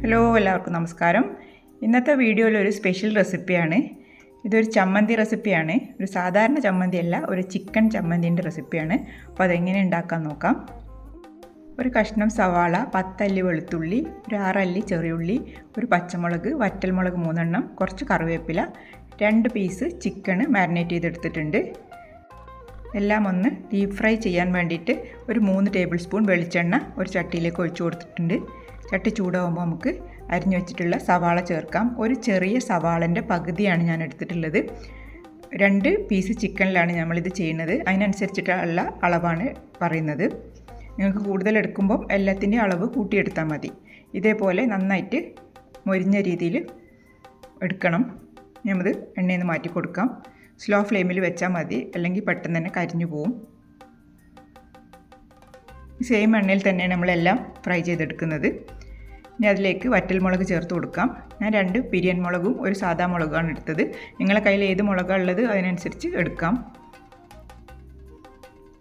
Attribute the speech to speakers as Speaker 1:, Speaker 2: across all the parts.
Speaker 1: Hello, എല്ലാവർക്കും നമസ്കാരം. ഇന്നത്തെ വീഡിയോയിൽ ഒരു സ്പെഷ്യൽ റെസിപ്പിയാണ്. ഇതൊരു ചമ്മന്തി റെസിപ്പിയാണ്. ഒരു സാധാരണ ചമ്മന്തിയല്ല, ഒരു ചിക്കൻ ചമ്മന്തിൻ്റെ റെസിപ്പിയാണ്. അപ്പോൾ അതെങ്ങനെ ഉണ്ടാക്കാൻ നോക്കാം. ഒരു കഷ്ണം സവാള, 10 അല്ലി വെളുത്തുള്ളി, ഒരു 6 അല്ലി ചെറിയുള്ളി, ഒരു പച്ചമുളക്, വറ്റൽമുളക് 3 എണ്ണം, കുറച്ച് കറിവേപ്പില, 2 പീസ് ചിക്കൻ മാരിനേറ്റ് ചെയ്തെടുത്തിട്ടുണ്ട്. എല്ലാം ഒന്ന് ഡീപ്പ് ഫ്രൈ ചെയ്യാൻ വേണ്ടിയിട്ട് ഒരു 3 ടേബിൾ സ്പൂൺ വെളിച്ചെണ്ണ ഒരു ചട്ടിയിലേക്ക് ഒഴിച്ചു കൊടുത്തിട്ടുണ്ട്. ചട്ടി ചൂടാകുമ്പോൾ നമുക്ക് അരിഞ്ഞു വെച്ചിട്ടുള്ള സവാള ചേർക്കാം. ഒരു ചെറിയ സവാളൻ്റെ പകുതിയാണ് ഞാൻ എടുത്തിട്ടുള്ളത്. 2 പീസ് ചിക്കനിലാണ് നമ്മളിത് ചെയ്യുന്നത്. അതിനനുസരിച്ചിട്ടുള്ള അളവാണ് പറയുന്നത്. നിങ്ങൾക്ക് കൂടുതൽ എടുക്കുമ്പോൾ എല്ലാത്തിൻ്റെയും അളവ് കൂട്ടിയെടുത്താൽ മതി. ഇതേപോലെ നന്നായിട്ട് മൊരിഞ്ഞ രീതിയിൽ എടുക്കണം. നമ്മത് എണ്ണയിൽ നിന്ന് മാറ്റി കൊടുക്കാം. സ്ലോ ഫ്ലെയിമിൽ വെച്ചാൽ മതി, അല്ലെങ്കിൽ പെട്ടെന്ന് തന്നെ കരിഞ്ഞു പോവും. സെയിം എണ്ണയിൽ തന്നെയാണ് നമ്മളെല്ലാം ഫ്രൈ ചെയ്തെടുക്കുന്നത്. ഇനി അതിലേക്ക് വറ്റൽമുളക് ചേർത്ത് കൊടുക്കാം. ഞാൻ 2 പിരിയൻ മുളകും ഒരു സാദാ മുളകാണ് എടുത്തത്. നിങ്ങളുടെ കയ്യിൽ ഏത് മുളകാണ് ഉള്ളത് അതിനനുസരിച്ച് എടുക്കാം.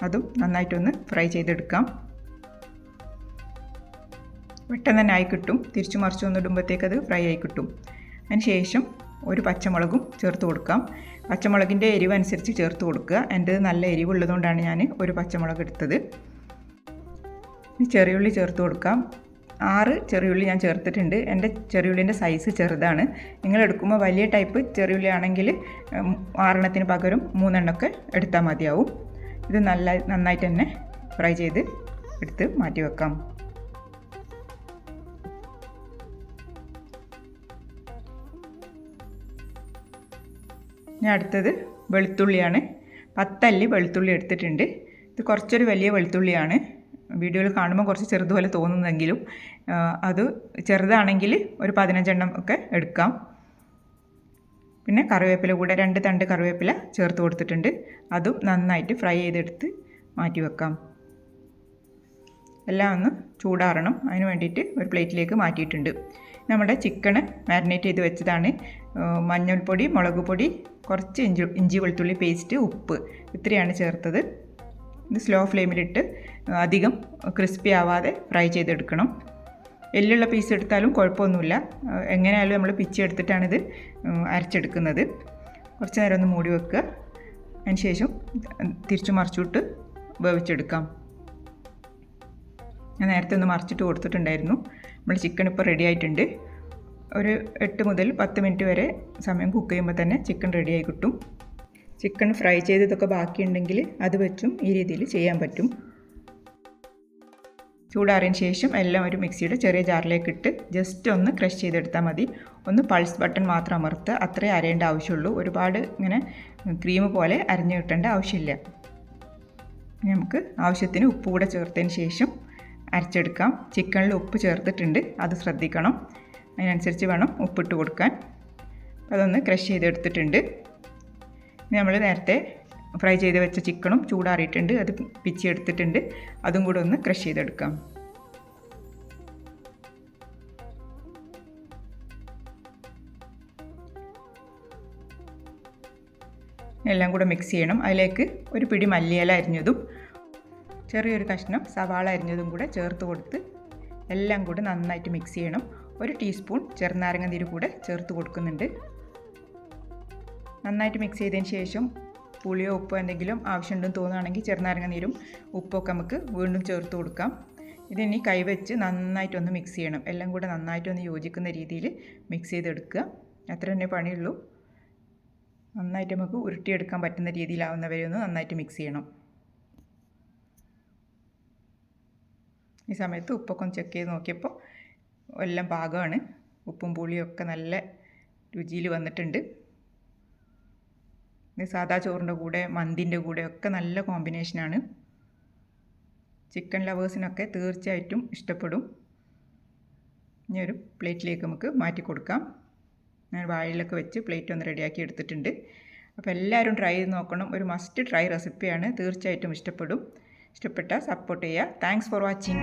Speaker 1: അതും നന്നായിട്ടൊന്ന് ഫ്രൈ ചെയ്തെടുക്കാം. പെട്ടെന്ന് തന്നെ ആയി കിട്ടും. തിരിച്ചു മറിച്ചൊന്ന് ഇടുമ്പോഴത്തേക്ക് അത് ഫ്രൈ ആയി കിട്ടും. അതിന് ശേഷം ഒരു പച്ചമുളകും ചേർത്ത് കൊടുക്കാം. പച്ചമുളകിൻ്റെ എരിവ് അനുസരിച്ച് ചേർത്ത് കൊടുക്കുക. എൻ്റെ നല്ല എരിവുള്ളതുകൊണ്ടാണ് ഞാൻ ഒരു പച്ചമുളക് എടുത്തത്. ഇനി ചെറിയുള്ളി ചേർത്ത് കൊടുക്കാം. 6 ചെറിയുള്ളി ഞാൻ ചേർത്തിട്ടുണ്ട്. എൻ്റെ ചെറിയുള്ളിൻ്റെ സൈസ് ചെറുതാണ്. നിങ്ങൾ എടുക്കുമ്പോൾ വലിയ ടൈപ്പ് ചെറിയുള്ളി ആണെങ്കിൽ 6 എണ്ണത്തിന് പകരം 3 എണ്ണമൊക്കെ എടുത്താൽ മതിയാവും. ഇത് നന്നായിട്ട് തന്നെ ഫ്രൈ ചെയ്ത് എടുത്ത് മാറ്റി വെക്കാം. ഇനി അടുത്തത് വെളുത്തുള്ളിയാണ്. 10 അല്ലി വെളുത്തുള്ളി എടുത്തിട്ടുണ്ട്. ഇത് കുറച്ചൊരു വലിയ വെളുത്തുള്ളിയാണ്. വീഡിയോയിൽ കാണുമ്പോൾ കുറച്ച് ചെറുതുപോലെ തോന്നുന്നെങ്കിലും അത് ചെറുതാണെങ്കിൽ ഒരു 15 എണ്ണം ഒക്കെ എടുക്കാം. പിന്നെ കറിവേപ്പില കൂടെ 2 തണ്ട് കറിവേപ്പില ചേർത്ത് കൊടുത്തിട്ടുണ്ട്. അതും നന്നായിട്ട് ഫ്രൈ ചെയ്തെടുത്ത് മാറ്റി വെക്കാം. എല്ലാം ഒന്ന് ചൂടാറണം. അതിന് വേണ്ടിയിട്ട് ഒരു പ്ലേറ്റിലേക്ക് മാറ്റിയിട്ടുണ്ട്. നമ്മുടെ ചിക്കൻ മാരിനേറ്റ് ചെയ്ത് വെച്ചതാണ്. മഞ്ഞൾപ്പൊടി, മുളക് പൊടി, കുറച്ച് ഇഞ്ചി വെളുത്തുള്ളി പേസ്റ്റ്, ഉപ്പ്, ഇത്രയാണ് ചേർത്തത്. ഇത് സ്ലോ ഫ്ലെയിമിലിട്ട് അധികം ക്രിസ്പി ആവാതെ ഫ്രൈ ചെയ്തെടുക്കണം. എല്ലുള്ള പീസ് എടുത്താലും കുഴപ്പമൊന്നുമില്ല. എങ്ങനെയായാലും നമ്മൾ പിച്ചി എടുത്തിട്ടാണിത് അരച്ചെടുക്കുന്നത്. കുറച്ച് നേരം ഒന്ന് മൂടി വെക്കുക. അതിന് ശേഷം തിരിച്ചു മറിച്ചിട്ട് വേവിച്ചെടുക്കാം. ഞാൻ നേരത്തെ ഒന്ന് മറിച്ചിട്ട് കൊടുത്തിട്ടുണ്ടായിരുന്നു. നമ്മൾ ചിക്കൻ ഇപ്പോൾ റെഡി ആയിട്ടുണ്ട്. ഒരു 8 മുതൽ 10 മിനിറ്റ് വരെ സമയം കുക്ക് ചെയ്യുമ്പോൾ തന്നെ ചിക്കൻ റെഡിയായി കിട്ടും. ചിക്കൻ ഫ്രൈ ചെയ്തതൊക്കെ ബാക്കിയുണ്ടെങ്കിൽ അത് വെച്ചും ഈ രീതിയിൽ ചെയ്യാൻ പറ്റും. ചൂടാറിയതിന് ശേഷം എല്ലാം ഒരു മിക്സിയുടെ ചെറിയ ജാറിലേക്ക് ഇട്ട് ജസ്റ്റ് ഒന്ന് ക്രഷ് ചെയ്തെടുത്താൽ മതി. ഒന്ന് പൾസ് ബട്ടൺ മാത്രം അമർത്തുക. അത്രേ അരയേണ്ട ആവശ്യമുള്ളൂ. ഒരുപാട് ഇങ്ങനെ ക്രീം പോലെ അരഞ്ഞു കിട്ടേണ്ട ആവശ്യമില്ല. നമുക്ക് ആവശ്യത്തിന് ഉപ്പ് കൂടെ ചേർത്തതിന് ശേഷം അരച്ചെടുക്കാം. ചിക്കനിൽ ഉപ്പ് ചേർത്തിട്ടുണ്ട്, അത് ശ്രദ്ധിക്കണം. അതിനനുസരിച്ച് വേണം ഉപ്പിട്ട് കൊടുക്കാൻ. അതൊന്ന് ക്രഷ് ചെയ്തെടുത്തിട്ടുണ്ട്. നമ്മൾ നേരത്തെ ഫ്രൈ ചെയ്ത് വെച്ച ചിക്കനും ചൂടാറിയിട്ടുണ്ട്. അത് പിച്ചെടുത്തിട്ടുണ്ട്. അതും കൂടെ ഒന്ന് ക്രഷ് ചെയ്തെടുക്കാം. എല്ലാം കൂടെ മിക്സ് ചെയ്യണം. അതിലേക്ക് ഒരു പിടി മല്ലിയില അരിഞ്ഞതും ചെറിയൊരു കഷ്ണം സവാള അരിഞ്ഞതും കൂടെ ചേർത്ത് കൊടുത്ത് എല്ലാം കൂടെ നന്നായിട്ട് മിക്സ് ചെയ്യണം. 1 ടീസ്പൂൺ ചെറുനാരങ്ങ നീര് കൂടെ ചേർത്ത് കൊടുക്കുന്നുണ്ട്. നന്നായിട്ട് മിക്സ് ചെയ്തതിന് ശേഷം പുളിയോ ഉപ്പോ എന്തെങ്കിലും ആവശ്യമുണ്ടെന്ന് തോന്നുകയാണെങ്കിൽ ചെറുനാരങ്ങ നീരും ഉപ്പൊക്കെ നമുക്ക് വീണ്ടും ചേർത്ത് കൊടുക്കാം. ഇതിനി കൈവച്ച് നന്നായിട്ടൊന്ന് മിക്സ് ചെയ്യണം. എല്ലാം കൂടെ നന്നായിട്ടൊന്ന് യോജിക്കുന്ന രീതിയിൽ മിക്സ് ചെയ്തെടുക്കുക. അത്ര തന്നെ പണിയുള്ളൂ. നന്നായിട്ട് നമുക്ക് ഉരുട്ടിയെടുക്കാൻ പറ്റുന്ന രീതിയിലാവുന്നവരെ ഒന്ന് നന്നായിട്ട് മിക്സ് ചെയ്യണം. ഈ സമയത്ത് ഉപ്പൊക്കെ ഒന്ന് ചെക്ക് ചെയ്ത് നോക്കിയപ്പോൾ എല്ലാം പാകമാണ്. ഉപ്പും പുളിയൊക്കെ നല്ല രുചിയിൽ വന്നിട്ടുണ്ട്. ഇത് സാദാ ചോറിൻ്റെ കൂടെ, മന്തിൻ്റെ കൂടെ ഒക്കെ നല്ല കോമ്പിനേഷനാണ്. ചിക്കൻ ലവേഴ്സിനൊക്കെ തീർച്ചയായിട്ടും ഇഷ്ടപ്പെടും. ഇനി ഒരു പ്ലേറ്റിലേക്ക് നമുക്ക് മാറ്റി കൊടുക്കാം. ഞാൻ വാഴയിലൊക്കെ വെച്ച് പ്ലേറ്റ് ഒന്ന് റെഡിയാക്കി എടുത്തിട്ടുണ്ട്. അപ്പോൾ എല്ലാവരും ട്രൈ ചെയ്ത് നോക്കണം. ഒരു മസ്റ്റ് ട്രൈ റെസിപ്പിയാണ്. തീർച്ചയായിട്ടും ഇഷ്ടപ്പെട്ടാൽ സപ്പോർട്ട് ചെയ്യുക. Thanks for watching.